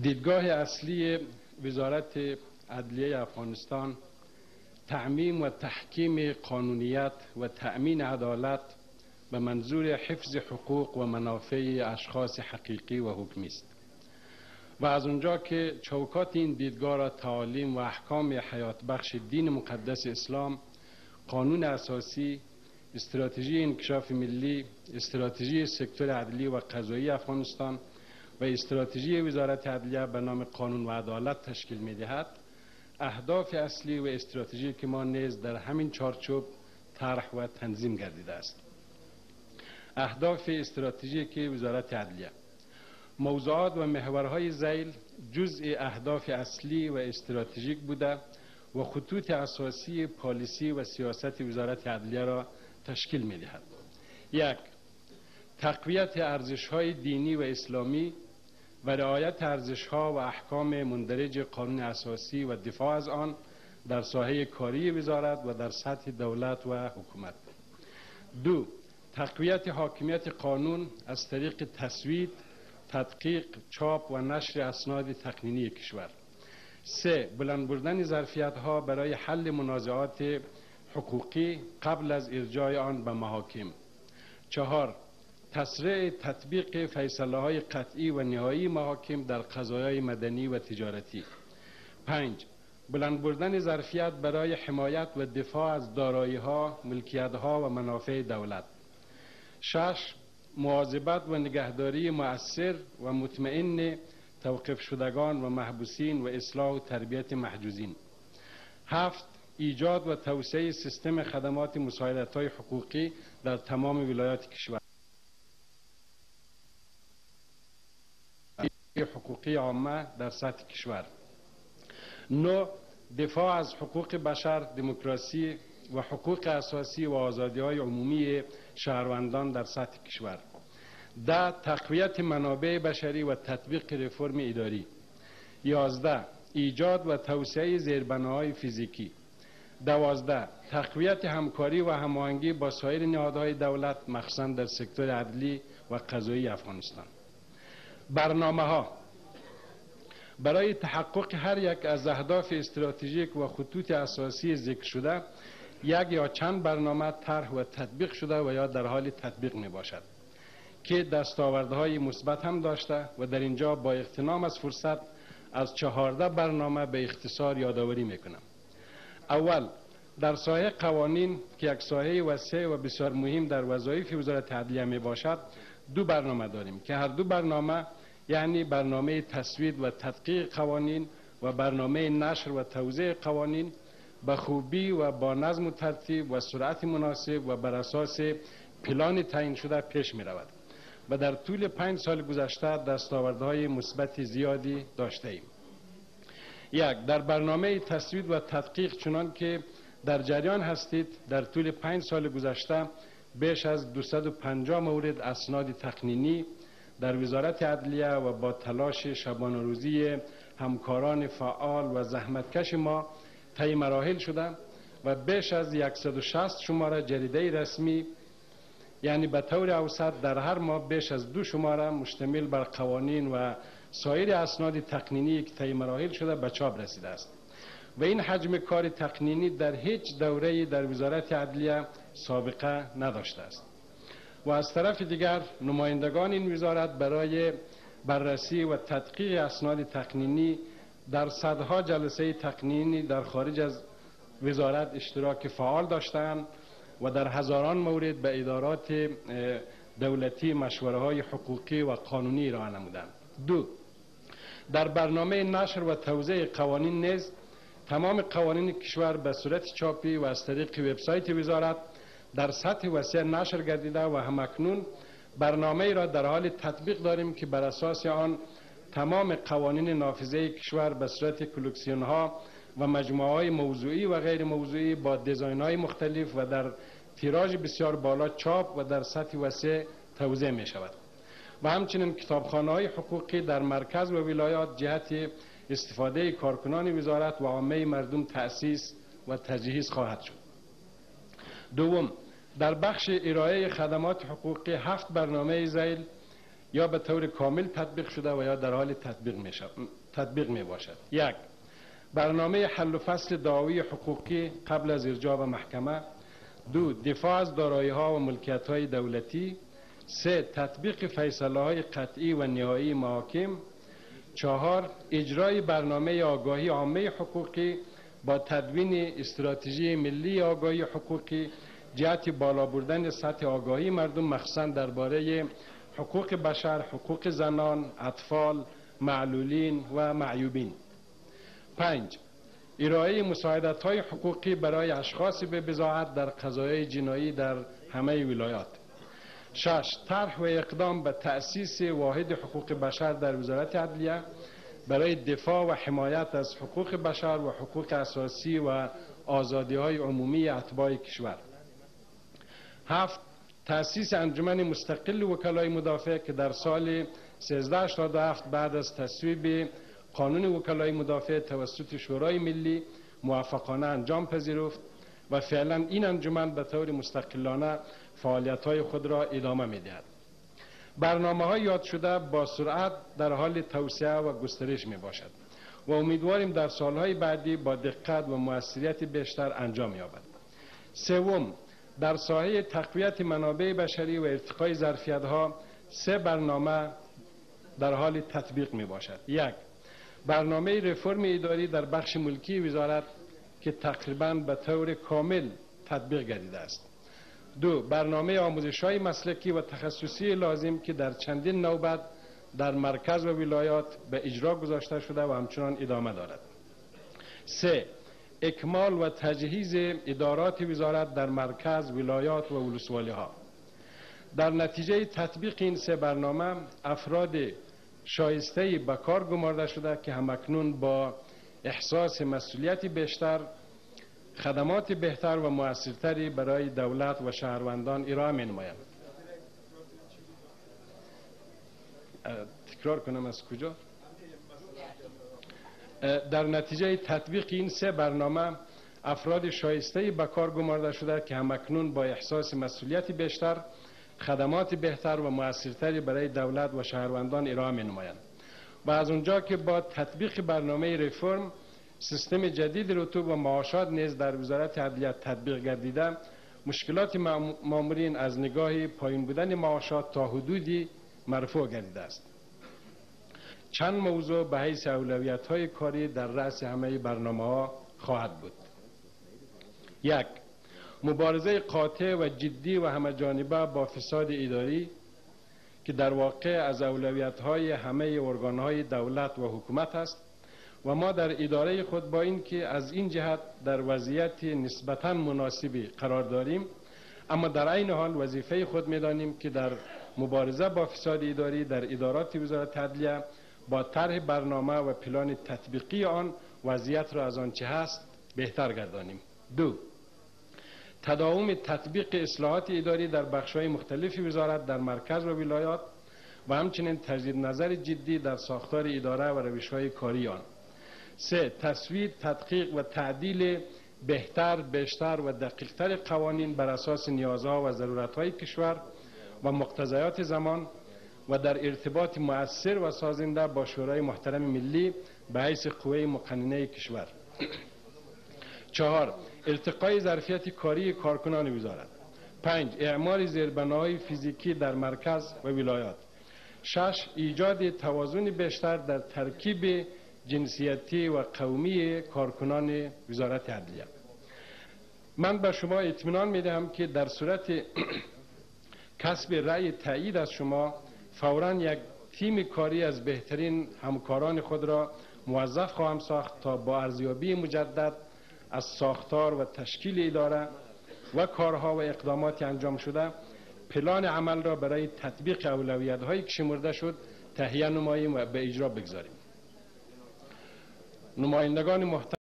دیدگاه اصلی وزارت عدلیه افغانستان تعمیم و تحکیم قانونیت و تأمین عدالت به منظور حفظ حقوق و منافع اشخاص حقیقی و حکمی است و از اونجا که چوکات این دیدگاه را تعالیم و احکام حیات بخش دین مقدس اسلام، قانون اساسی، استراتژی انکشاف ملی، استراتژی سکتور عدلی و قضایی افغانستان و استراتژی وزارت عدلیه به نام قانون و عدالت تشکیل می‌دهد، اهداف اصلی و استراتژی که ما نیز در همین چارچوب طرح و تنظیم گردیده است. اهداف استراتژیک وزارت عدلیه: موضوعات و محورهای ذیل جزء اهداف اصلی و استراتژیک بوده و خطوط اساسی پالیسی و سیاست وزارت عدلیه را تشکیل می‌دهد. 1. تقویت ارزش‌های دینی و اسلامی و رعایت ارزش‌ها و احکام مندرج قانون اساسی و دفاع از آن در ساحه کاری وزارت و در سطح دولت و حکومت. 2. تقویت حاکمیت قانون از طریق تصویب، تدقیق، چاپ و نشر اسناد تقنینی کشور. 3. بلند بردن ظرفیت‌ها برای حل منازعات حقوقی قبل از ارجاع آن به محاکم. 4. تسریع تطبیق فیصله‌های قطعی و نهایی محاکم در قضایای مدنی و تجارتی. 5. بلند بردن ظرفیت برای حمایت و دفاع از دارایی‌ها، ملکیت‌ها و منافع دولت. 6. مواظبت و نگهداری مؤثر و مطمئن توقیف شدگان و محبوسین و اصلاح و تربیت محجوزین. 7. ایجاد و توسعه سیستم خدمات مساعدت‌های حقوقی در تمام ولایات کشور. حقوقی عامه در سطح کشور. 9. دفاع از حقوق بشر، دموکراسی و حقوق اساسی و آزادی‌های عمومی شهروندان در سطح کشور. 10. تقویت منابع بشری و تطبیق رفرم اداری. 11. ایجاد و توسعه زیربناهای فیزیکی. 12. تقویت همکاری و هماهنگی با سایر نهادهای دولت مخصوصاً در سکتور عدلی و قضایی افغانستان. برنامه‌ها برای تحقق هر یک از اهداف استراتژیک و خطوط اساسی ذکر شده، یک یا چند برنامه طرح و تطبیق شده و یا در حال تطبیق می باشد که دستاوردهای مثبت هم داشته و در اینجا با اغتنام از فرصت از 14 برنامه به اختصار یادآوری میکنم. اول، در ساحه قوانین که یک ساحه وسیع و بسیار مهم در وظایف وزارت عدلیه می باشد، 2 برنامه داریم که هر 2 برنامه یعنی برنامه تصویب و تدقیق قوانین و برنامه نشر و توزیع قوانین به خوبی و با نظم و ترتیب و سرعت مناسب و بر اساس پلان تعیین شده پیش می رود و در طول 5 سال گذشته دستاوردهای مثبت زیادی داشته ایم. 1. در برنامه تصویب و تدقیق چنان که در جریان هستید، در طول 5 سال گذشته بیش از 250 مورد اسناد تقنینی در وزارت عدلیه و با تلاش شبانه روزی همکاران فعال و زحمتکش ما طی مراحل شده و بیش از 160 شماره جریده رسمی، یعنی به طور اوسط در هر ماه بیش از 2 شماره مشتمل بر قوانین و سایر اسناد تقنینی که طی مراحل شده به چاپ رسیده است و این حجم کار تقنینی در هیچ دوره‌ای در وزارت عدلیه سابقه نداشته است. و از طرف دیگر نمایندگان این وزارت برای بررسی و تدقیق اسناد تقنینی در صدها جلسه تقنینی در خارج از وزارت اشتراک فعال داشتند و در هزاران مورد به ادارات دولتی مشوره‌های حقوقی و قانونی ارائه نمودند. 2. در برنامه نشر و توزیع قوانین نیز تمام قوانین کشور به صورت چاپی و از طریق وبسایت وزارت در سطح وسیع نشر گردیده و همکنون برنامه را در حال تطبیق داریم که بر اساس آن تمام قوانین نافذه کشور به صورت کلکسیون ها و مجموعه های موضوعی و غیر موضوعی با دیزاین های مختلف و در تیراژ بسیار بالا چاپ و در سطح وسیع توزیع می شود و همچنین کتابخانه های حقوقی در مرکز و ولایات جهت استفاده کارکنان وزارت و عامه مردم تأسیس و تجهیز خواهد شد. 2. در بخش ارائه خدمات حقوقی 7 برنامه ذیل یا به طور کامل تطبیق شده و یا در حال تطبیق می باشد. 1. برنامه حل و فصل دعاوی حقوقی قبل از ارجاع به محکمه. 2. دفاع از دارایی‌ها و ملکیت‌های دولتی. 3. تطبیق فیصله‌های قطعی و نهایی محاکم. 4. اجرای برنامه آگاهی عامه حقوقی با تدوین استراتژی ملی آگاهی حقوقی جهت بالا بردن سطح آگاهی مردم مخصوصاً درباره حقوق بشر، حقوق زنان، اطفال، معلولین و معیوبین. 5. ارائه مساعدت‌های حقوقی برای اشخاص به بضاعت در قضایای جنایی در همه ولایات. 6. طرح و اقدام به تأسیس واحد حقوق بشر در وزارت عدلیه برای دفاع و حمایت از حقوق بشر و حقوق اساسی و آزادی‌های عمومی اتباع کشور. 7. تأسیس انجمن مستقل وکلای مدافع که در سال 1387 بعد از تصویب قانون وکلای مدافع توسط شورای ملی موفقانه انجام پذیرفت و فعلا این انجمن به طور مستقلانه فعالیت‌های خود را ادامه می‌دهد. برنامه‌های یاد شده با سرعت در حال توسعه و گسترش می‌باشد و امیدواریم در سالهای بعدی با دقت و موثریت بیشتر انجام یابد. 3. در ساحه تقویت منابع بشری و ارتقای ظرفیت‌ها 3 برنامه در حال تطبیق می‌باشد. 1. برنامه رفرم اداری در بخش ملکی وزارت که تقریباً به طور کامل تطبیق گردیده است. 2. برنامه آموزش‌های مسلکی و تخصصی لازم که در چندین نوبت در مرکز و ولایات به اجرا گذاشته شده و همچنان ادامه دارد. 3. اکمال و تجهیز ادارات وزارت در مرکز، ولایات و ولسوالی‌ها. در نتیجه تطبیق این 3 برنامه افراد شایسته به کار گمارده شده که همکنون با احساس مسئولیت بیشتر خدمات بهتر و مؤثرتری برای دولت و شهروندان ارائه می‌نمایند. تکرار کنم از کجا؟ در نتیجه تطبیق این 3 برنامه افراد شایسته به کار گمارده شده که همکنون با احساس مسئولیت بیشتر خدمات بهتر و مؤثرتری برای دولت و شهروندان ارائه می‌نمایند و از اونجا که با تطبیق برنامه رفرم سیستم جدید رتوب و معاشات نیز در وزارت عدلیه تطبیق گردیده، مشکلات مامورین از نگاه پایین بودن معاشات تا حدودی مرفوع گردیده است. چند موضوع به حیث اولویت‌های کاری در رأس همه برنامه‌ها خواهد بود. 1. مبارزه قاطع و جدی و همه‌جانبه با فساد اداری که در واقع از اولویت‌های همه ارگان‌های دولت و حکومت است و ما در اداره خود با اینکه از این جهت در وضعیت نسبتاً مناسبی قرار داریم، اما در عین حال وظیفه خود می‌دانیم که در مبارزه با فساد اداری در ادارات وزارت عدلیه با طرح برنامه و پلان تطبیقی آن وضعیت را از آنچه هست بهتر گردانیم. 2. تداوم تطبیق اصلاحات اداری در بخش‌های مختلف وزارت در مرکز و ولایات و همچنین تجدید نظر جدی در ساختار اداره و روش‌های کاری آن. 3. تصویب، تدقیق و تعدیل بهتر، بیشتر و دقیق‌تر قوانین بر اساس نیازها و ضرورت‌های کشور و مقتضیات زمان و در ارتباط مؤثر و سازنده با شورای محترم ملی به حیث قوه مقننه کشور. 4. ارتقای ظرفیت کاری کارکنان وزارت. 5. اعمال زیربناهای فیزیکی در مرکز و ولایات. 6. ایجاد توازن بیشتر در ترکیب جنسیتی و قومی کارکنان وزارت عدلیه. من به شما اطمینان میدهم که در صورت کسب رأی تایید از شما فوراً یک تیم کاری از بهترین همکاران خود را موظف خواهم ساخت تا با ارزیابی مجدد از ساختار و تشکیل اداره و کارها و اقدامات انجام شده پلان عمل را برای تطبیق اولویت‌هایی که شمرده شد تهیه نماییم و به اجرا بگذاریم. نمایندگان محترم